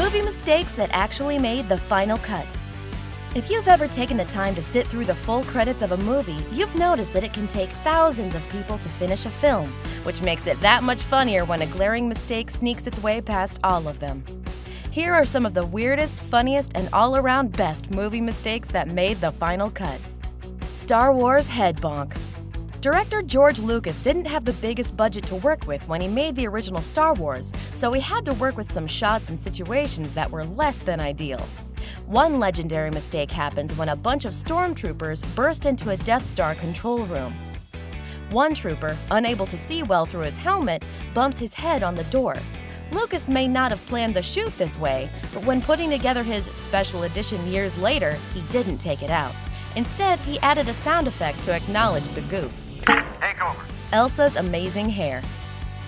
Movie mistakes that actually made the final cut. If you've ever taken the time to sit through the full credits of a movie, you've noticed that it can take thousands of people to finish a film, which makes it that much funnier when a glaring mistake sneaks its way past all of them. Here are some of the weirdest, funniest, and all-around best movie mistakes that made the final cut. Star Wars head bonk. Director George Lucas didn't have the biggest budget to work with when he made the original Star Wars, so he had to work with some shots and situations that were less than ideal. One legendary mistake happens when a bunch of stormtroopers burst into a Death Star control room. One trooper, unable to see well through his helmet, bumps his head on the door. Lucas may not have planned the shoot this way, but when putting together his special edition years later, he didn't take it out. Instead, he added a sound effect to acknowledge the goof. Take over. Elsa's amazing hair.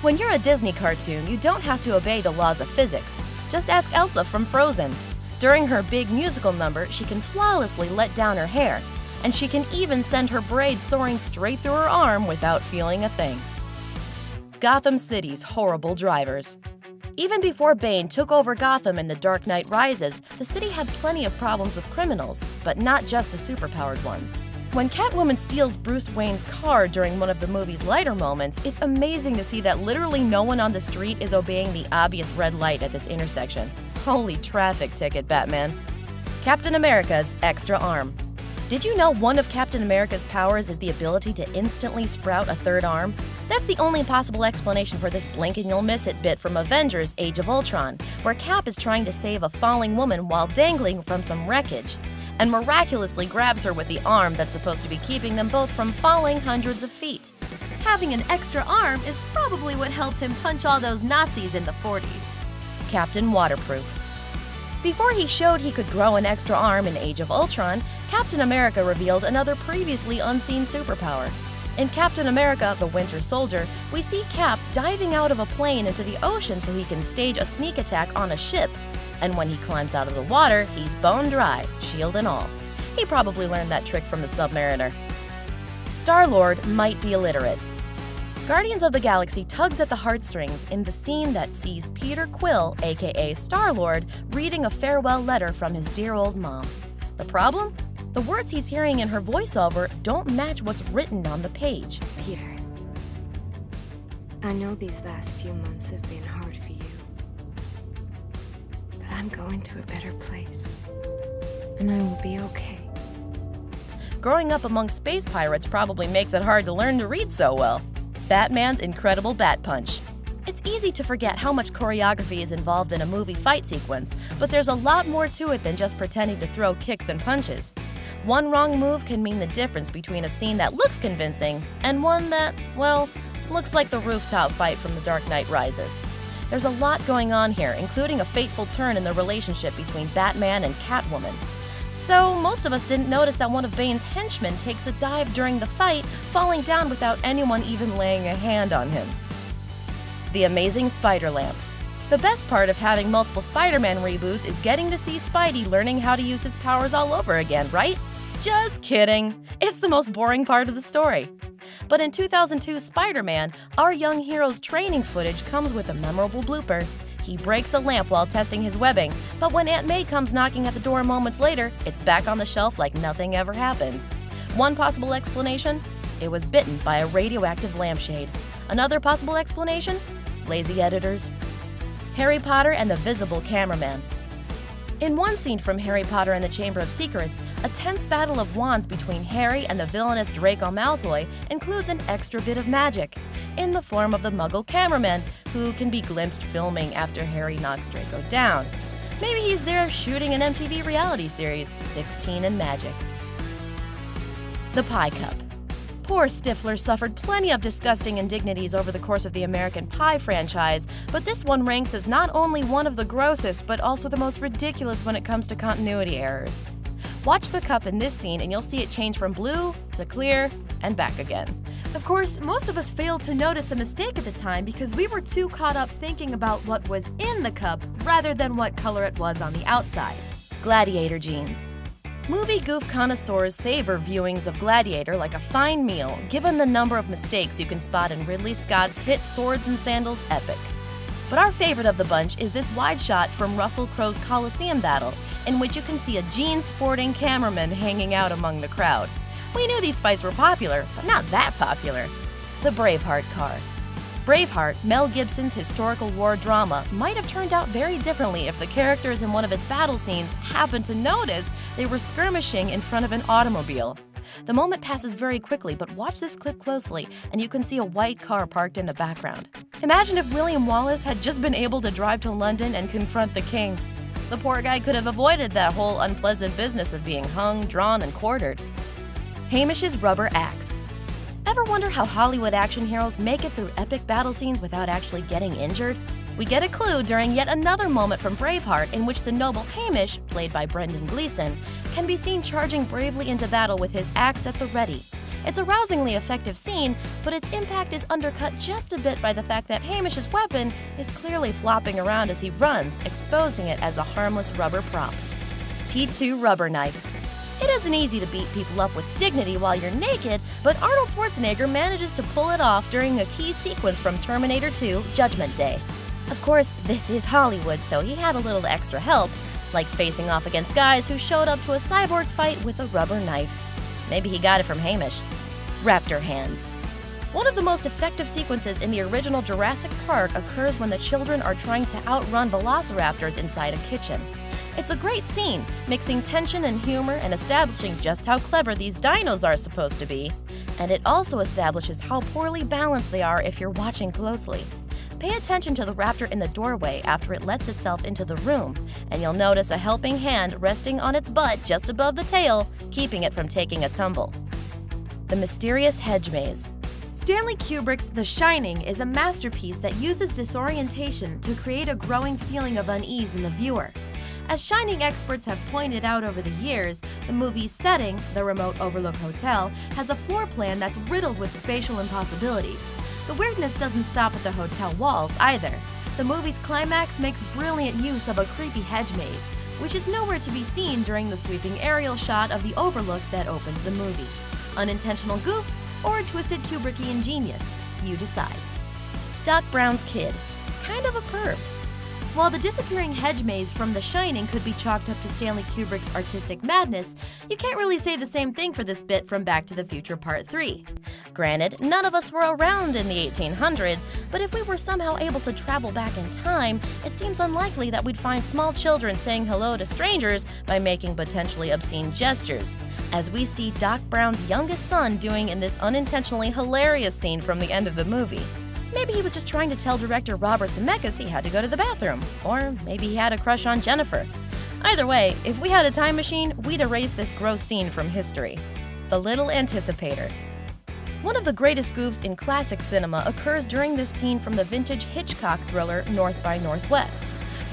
When you're a Disney cartoon, you don't have to obey the laws of physics. Just ask Elsa from Frozen. During her big musical number, she can flawlessly let down her hair, and she can even send her braid soaring straight through her arm without feeling a thing. Gotham City's horrible drivers. Even before Bane took over Gotham in The Dark Knight Rises, the city had plenty of problems with criminals, but not just the superpowered ones. When Catwoman steals Bruce Wayne's car during one of the movie's lighter moments, it's amazing to see that literally no one on the street is obeying the obvious red light at this intersection. Holy traffic ticket, Batman. Captain America's extra arm. Did you know one of Captain America's powers is the ability to instantly sprout a third arm? That's the only possible explanation for this blink and you'll miss it bit from Avengers Age of Ultron, where Cap is trying to save a falling woman while dangling from some wreckage, and miraculously grabs her with the arm that's supposed to be keeping them both from falling hundreds of feet. Having an extra arm is probably what helped him punch all those Nazis in the 40s. Captain Waterproof. Before he showed he could grow an extra arm in Age of Ultron, Captain America revealed another previously unseen superpower. In Captain America: The Winter Soldier, we see Cap diving out of a plane into the ocean so he can stage a sneak attack on a ship. And when he climbs out of the water, he's bone dry, shield and all. He probably learned that trick from the Submariner. Star-Lord might be illiterate. Guardians of the Galaxy tugs at the heartstrings in the scene that sees Peter Quill, aka Star-Lord, reading a farewell letter from his dear old mom. The problem? The words he's hearing in her voiceover don't match what's written on the page. Peter, I know these last few months have been hard for you, but I'm going to a better place, and I will be okay. Growing up among space pirates probably makes it hard to learn to read so well. Batman's incredible bat punch. It's easy to forget how much choreography is involved in a movie fight sequence, but there's a lot more to it than just pretending to throw kicks and punches. One wrong move can mean the difference between a scene that looks convincing and one that, well, looks like the rooftop fight from The Dark Knight Rises. There's a lot going on here, including a fateful turn in the relationship between Batman and Catwoman. So, most of us didn't notice that one of Bane's henchmen takes a dive during the fight, falling down without anyone even laying a hand on him. The Amazing Spider-Lamp. The best part of having multiple Spider-Man reboots is getting to see Spidey learning how to use his powers all over again, right? Just kidding. It's the most boring part of the story. But in 2002's Spider-Man, our young hero's training footage comes with a memorable blooper. He breaks a lamp while testing his webbing, but when Aunt May comes knocking at the door moments later, it's back on the shelf like nothing ever happened. One possible explanation? It was bitten by a radioactive lampshade. Another possible explanation? Lazy editors. Harry Potter and the Visible Cameraman. In one scene from Harry Potter and the Chamber of Secrets, a tense battle of wands between Harry and the villainous Draco Malfoy includes an extra bit of magic, in the form of the Muggle cameraman, who can be glimpsed filming after Harry knocks Draco down. Maybe he's there shooting an MTV reality series, 16 and Magic. The Pie Cup. Poor Stifler suffered plenty of disgusting indignities over the course of the American Pie franchise, but this one ranks as not only one of the grossest, but also the most ridiculous when it comes to continuity errors. Watch the cup in this scene and you'll see it change from blue to clear and back again. Of course, most of us failed to notice the mistake at the time because we were too caught up thinking about what was in the cup rather than what color it was on the outside. Gladiator jeans. Movie goof connoisseurs savor viewings of Gladiator like a fine meal, given the number of mistakes you can spot in Ridley Scott's hit Swords and Sandals epic. But our favorite of the bunch is this wide shot from Russell Crowe's Coliseum battle, in which you can see a jeans-sporting cameraman hanging out among the crowd. We knew these fights were popular, but not that popular. The Braveheart car. Braveheart, Mel Gibson's historical war drama, might have turned out very differently if the characters in one of its battle scenes happened to notice they were skirmishing in front of an automobile. The moment passes very quickly, but watch this clip closely and you can see a white car parked in the background. Imagine if William Wallace had just been able to drive to London and confront the king. The poor guy could have avoided that whole unpleasant business of being hung, drawn, and quartered. Hamish's rubber axe. Ever wonder how Hollywood action heroes make it through epic battle scenes without actually getting injured? We get a clue during yet another moment from Braveheart in which the noble Hamish, played by Brendan Gleeson, can be seen charging bravely into battle with his axe at the ready. It's a rousingly effective scene, but its impact is undercut just a bit by the fact that Hamish's weapon is clearly flopping around as he runs, exposing it as a harmless rubber prop. T2 rubber knife. It isn't easy to beat people up with dignity while you're naked, but Arnold Schwarzenegger manages to pull it off during a key sequence from Terminator 2: Judgment Day. Of course, this is Hollywood, so he had a little extra help, like facing off against guys who showed up to a cyborg fight with a rubber knife. Maybe he got it from Hamish. Raptor hands. One of the most effective sequences in the original Jurassic Park occurs when the children are trying to outrun velociraptors inside a kitchen. It's a great scene, mixing tension and humor and establishing just how clever these dinos are supposed to be. And it also establishes how poorly balanced they are if you're watching closely. Pay attention to the raptor in the doorway after it lets itself into the room, and you'll notice a helping hand resting on its butt just above the tail, keeping it from taking a tumble. The mysterious hedge maze. Stanley Kubrick's The Shining is a masterpiece that uses disorientation to create a growing feeling of unease in the viewer. As Shining experts have pointed out over the years, the movie's setting, the remote Overlook Hotel, has a floor plan that's riddled with spatial impossibilities. The weirdness doesn't stop at the hotel walls either. The movie's climax makes brilliant use of a creepy hedge maze, which is nowhere to be seen during the sweeping aerial shot of the overlook that opens the movie. Unintentional goof or twisted Kubrickian genius? You decide. Doc Brown's kid. Kind of a perv. While the disappearing hedge maze from The Shining could be chalked up to Stanley Kubrick's artistic madness, you can't really say the same thing for this bit from Back to the Future Part 3. Granted, none of us were around in the 1800s, but if we were somehow able to travel back in time, it seems unlikely that we'd find small children saying hello to strangers by making potentially obscene gestures, as we see Doc Brown's youngest son doing in this unintentionally hilarious scene from the end of the movie. Maybe he was just trying to tell director Robert Zemeckis he had to go to the bathroom, or maybe he had a crush on Jennifer. Either way, if we had a time machine, we'd erase this gross scene from history. The Little Anticipator. One of the greatest goofs in classic cinema occurs during this scene from the vintage Hitchcock thriller North by Northwest.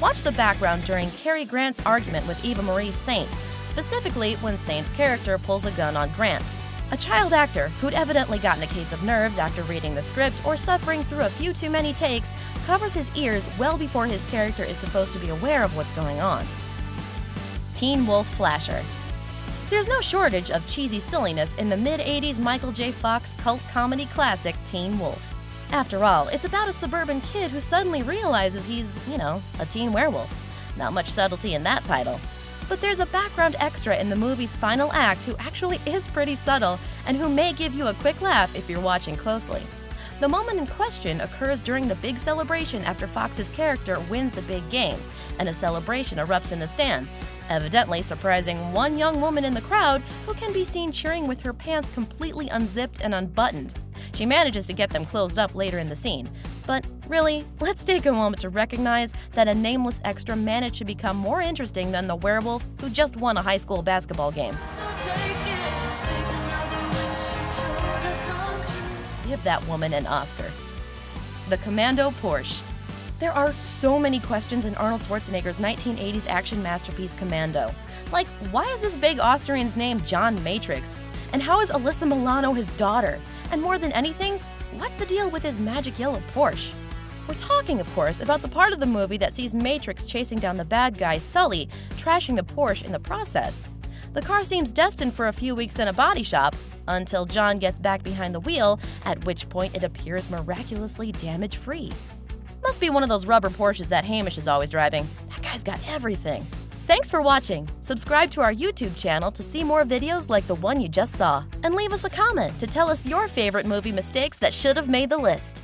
Watch the background during Cary Grant's argument with Eva Marie Saint, specifically when Saint's character pulls a gun on Grant. A child actor who'd evidently gotten a case of nerves after reading the script or suffering through a few too many takes covers his ears well before his character is supposed to be aware of what's going on. Teen Wolf Flasher. There's no shortage of cheesy silliness in the mid-'80s Michael J. Fox cult comedy classic Teen Wolf. After all, it's about a suburban kid who suddenly realizes he's, a teen werewolf. Not much subtlety in that title. But there's a background extra in the movie's final act who actually is pretty subtle and who may give you a quick laugh if you're watching closely. The moment in question occurs during the big celebration after Fox's character wins the big game, and a celebration erupts in the stands, evidently surprising one young woman in the crowd who can be seen cheering with her pants completely unzipped and unbuttoned. She manages to get them closed up later in the scene. But really, let's take a moment to recognize that a nameless extra managed to become more interesting than the werewolf who just won a high school basketball game. Give that woman an Oscar. The Commando Porsche. There are so many questions in Arnold Schwarzenegger's 1980s action masterpiece Commando. Like, why is this big Austrian's name John Matrix? And how is Alyssa Milano his daughter? And more than anything, what's the deal with his magic yellow Porsche? We're talking, of course, about the part of the movie that sees Matrix chasing down the bad guy Sully, trashing the Porsche in the process. The car seems destined for a few weeks in a body shop, until John gets back behind the wheel, at which point it appears miraculously damage-free. Must be one of those rubber Porsches that Hamish is always driving. That guy's got everything. Thanks for watching. Subscribe to our YouTube channel to see more videos like the one you just saw. And leave us a comment to tell us your favorite movie mistakes that should have made the list.